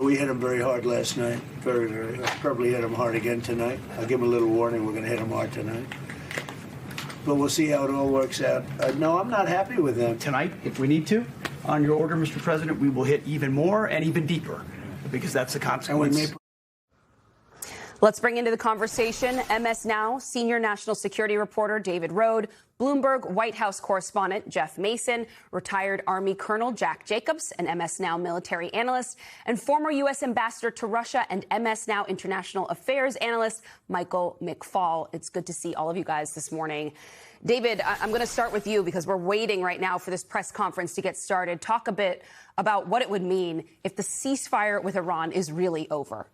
We hit him very hard last night, very, very hard. Probably hit him hard again tonight. I'll give him a little warning. We're going to hit him hard tonight. But we'll see how it all works out. No, I'm not happy with them. Tonight, if we need to, on your order, Mr. President, we will hit even more and even deeper, because that's the consequence. Let's bring into the conversation MS Now senior national security reporter David Rohde, Bloomberg White House correspondent Jeff Mason, retired Army Colonel Jack Jacobs, an MS Now military analyst, and former U.S. ambassador to Russia and MS Now international affairs analyst Michael McFaul. It's good to see all of you guys this morning. David, I'm going to start with you because we're waiting right now for this press conference to get started. Talk a bit about what it would mean if the ceasefire with Iran is really over.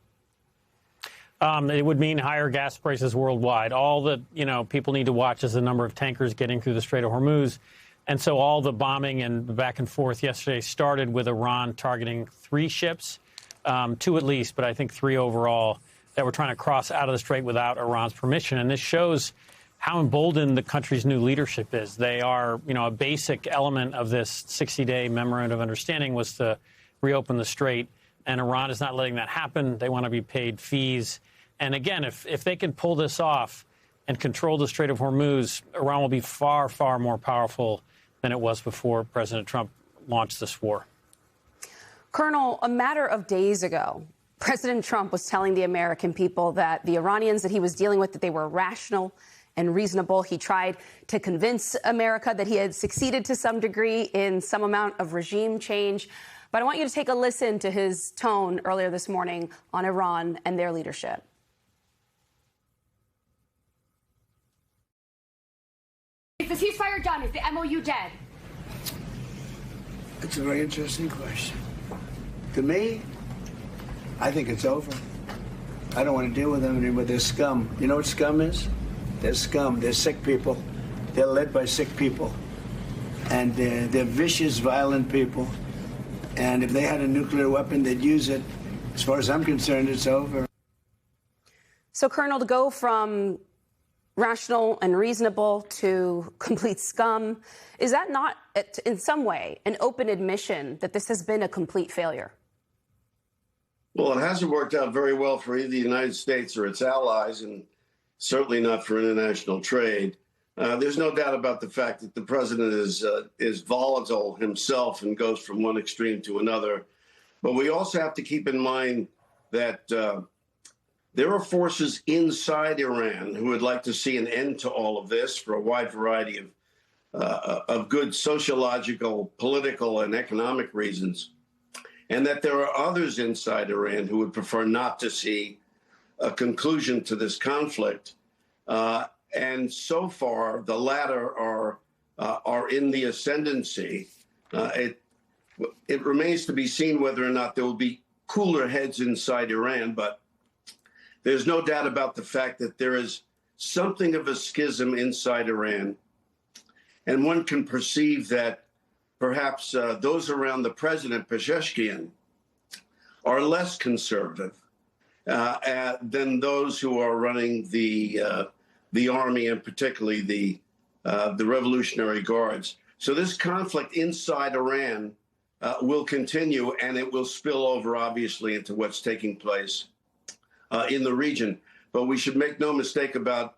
It would mean higher gas prices worldwide. All that, people need to watch is the number of tankers getting through the Strait of Hormuz. And so all the bombing and back and forth yesterday started with Iran targeting 3 ships, 2 at least, but I think 3 overall, that were trying to cross out of the strait without Iran's permission. And this shows how emboldened the country's new leadership is. They are, a basic element of this 60-day memorandum of understanding was to reopen the strait. And Iran is not letting that happen. They want to be paid fees. And again, if they can pull this off and control the Strait of Hormuz, Iran will be far, far more powerful than it was before President Trump launched this war. Colonel, a matter of days ago, President Trump was telling the American people that the Iranians that he was dealing with, that they were rational and reasonable. He tried to convince America that he had succeeded to some degree in some amount of regime change. But I want you to take a listen to his tone earlier this morning on Iran and their leadership. Is the ceasefire done? Is the MOU dead? It's a very interesting question. To me, I think it's over. I don't want to deal with them anymore. They're scum. You know what scum is? They're scum. They're sick people. They're led by sick people. And they're vicious, violent people. And if they had a nuclear weapon, they'd use it. As far as I'm concerned, it's over. So, Colonel, to go from rational and reasonable to complete scum, is that not, in some way, an open admission that this has been a complete failure? Well, it hasn't worked out very well for either the United States or its allies, and certainly not for international trade. There's no doubt about the fact that the president is volatile himself and goes from one extreme to another. But we also have to keep in mind that there are forces inside Iran who would like to see an end to all of this for a wide variety of good sociological, political, and economic reasons, and that there are others inside Iran who would prefer not to see a conclusion to this conflict. And so far, the latter are in the ascendancy. It remains to be seen whether or not there will be cooler heads inside Iran, but there's no doubt about the fact that there is something of a schism inside Iran. And one can perceive that perhaps those around the president, Pezeshkian, are less conservative than those who are running the army, and particularly the Revolutionary Guards. So this conflict inside Iran will continue, and it will spill over, obviously, into what's taking place in the region. But we should make no mistake about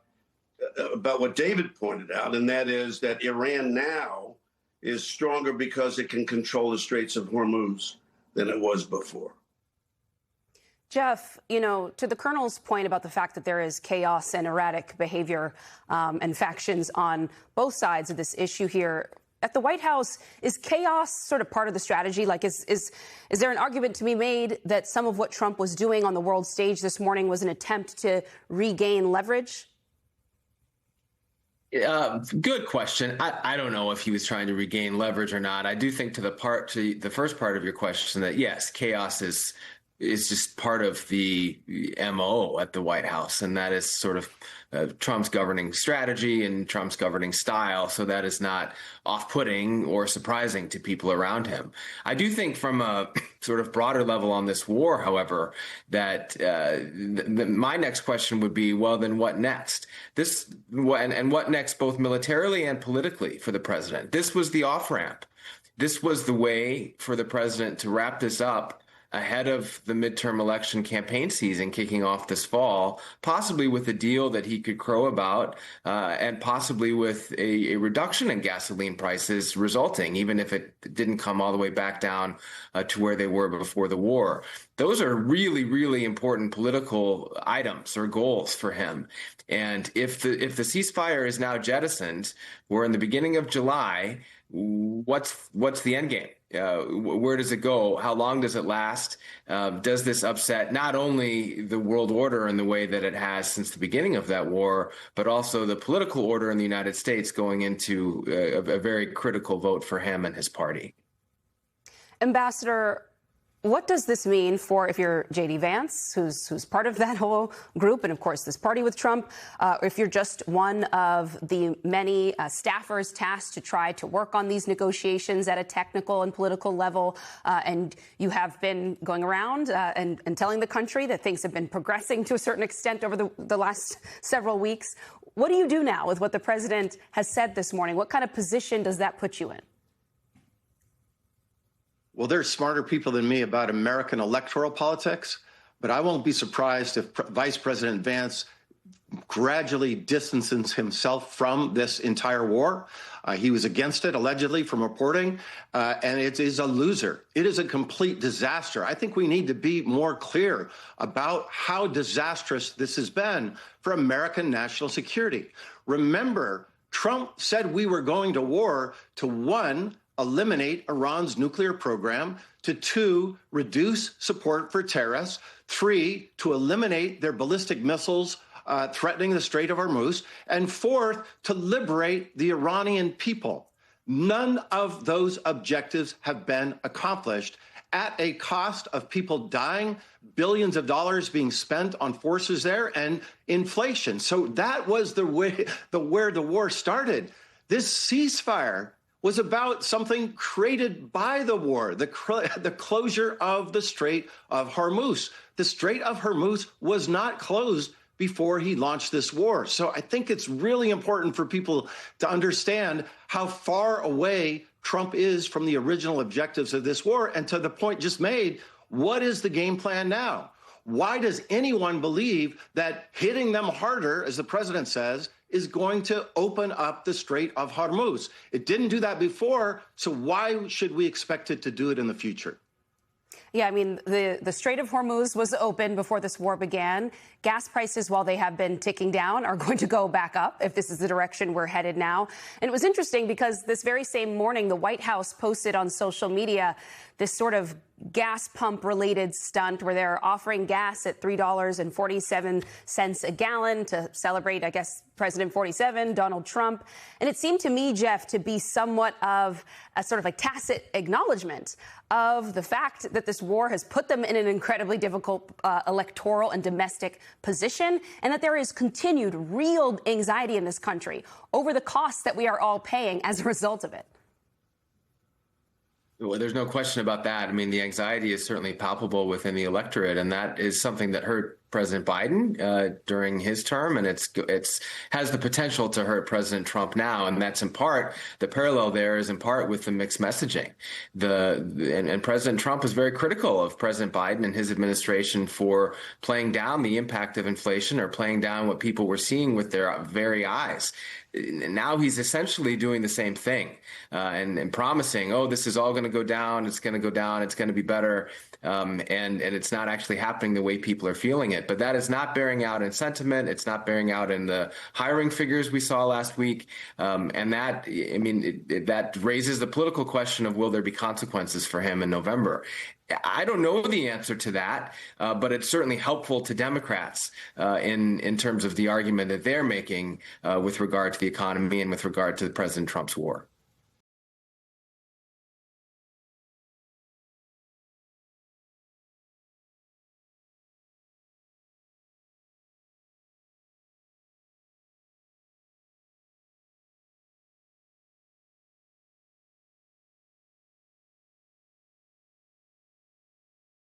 what David pointed out, and that is that Iran now is stronger because it can control the Straits of Hormuz than it was before. Jeff, to the Colonel's point about the fact that there is chaos and erratic behavior and factions on both sides of this issue here, at the White House, is chaos sort of part of the strategy? Like, is there an argument to be made that some of what Trump was doing on the world stage this morning was an attempt to regain leverage? Good question. I don't know if he was trying to regain leverage or not. I do think to the first part of your question that, yes, chaos is just part of the MO at the White House, and that is sort of Trump's governing strategy and Trump's governing style. So that is not off-putting or surprising to people around him. I do think from a sort of broader level on this war, however, that my next question would be, well, then what next? And what next, both militarily and politically for the president? This was the off-ramp. This was the way for the president to wrap this up ahead of the midterm election campaign season kicking off this fall, possibly with a deal that he could crow about, and possibly with a reduction in gasoline prices resulting, even if it didn't come all the way back down to where they were before the war. Those are really, really important political items or goals for him. And if the ceasefire is now jettisoned, we're in the beginning of July, what's the end game? Where does it go? How long does it last? Does this upset not only the world order in the way that it has since the beginning of that war, but also the political order in the United States going into a very critical vote for him and his party? Ambassador, what does this mean for, if you're J.D. Vance, who's part of that whole group, and of course this party with Trump, if you're just one of the many staffers tasked to try to work on these negotiations at a technical and political level, and you have been going around and telling the country that things have been progressing to a certain extent over the last several weeks, what do you do now with what the president has said this morning? What kind of position does that put you in? Well, there's smarter people than me about American electoral politics, but I won't be surprised if Vice President Vance gradually distances himself from this entire war. He was against it, allegedly, from reporting, and it is a loser. It is a complete disaster. I think we need to be more clear about how disastrous this has been for American national security. Remember, Trump said we were going to war to, one, eliminate Iran's nuclear program, to 2, reduce support for terrorists, 3, to eliminate their ballistic missiles threatening the Strait of Hormuz, and 4th, to liberate the Iranian people. None of those objectives have been accomplished at a cost of people dying, billions of dollars being spent on forces there, and inflation. So that was where the war started. This ceasefire was about something created by the war, the closure of the Strait of Hormuz. The Strait of Hormuz was not closed before he launched this war. So I think it's really important for people to understand how far away Trump is from the original objectives of this war. And to the point just made, what is the game plan now? Why does anyone believe that hitting them harder, as the president says, is going to open up the Strait of Hormuz? It didn't do that before, so why should we expect it to do it in the future? Yeah, I mean, the Strait of Hormuz was open before this war began. Gas prices, while they have been ticking down, are going to go back up if this is the direction we're headed now. And it was interesting because this very same morning, the White House posted on social media this sort of gas pump related stunt where they're offering gas at $3.47 a gallon to celebrate, I guess, President 47, Donald Trump. And it seemed to me, Jeff, to be somewhat of a sort of like tacit acknowledgement of the fact that this war has put them in an incredibly difficult electoral and domestic position, and that there is continued real anxiety in this country over the costs that we are all paying as a result of it. Well, there's no question about that. I mean, the anxiety is certainly palpable within the electorate, and that is something that hurt President Biden during his term, and it's has the potential to hurt President Trump now, and that's in part, the parallel there is in part with the mixed messaging. And President Trump is very critical of President Biden and his administration for playing down the impact of inflation or playing down what people were seeing with their very eyes. Now he's essentially doing the same thing and promising, oh, this is all going to go down, it's going to go down, it's going to be better, and it's not actually happening the way people are feeling it. But that is not bearing out in sentiment. It's not bearing out in the hiring figures we saw last week. And that, I mean, that raises the political question of will there be consequences for him in November? I don't know the answer to that, but it's certainly helpful to Democrats in terms of the argument that they're making with regard to the economy and with regard to President Trump's war.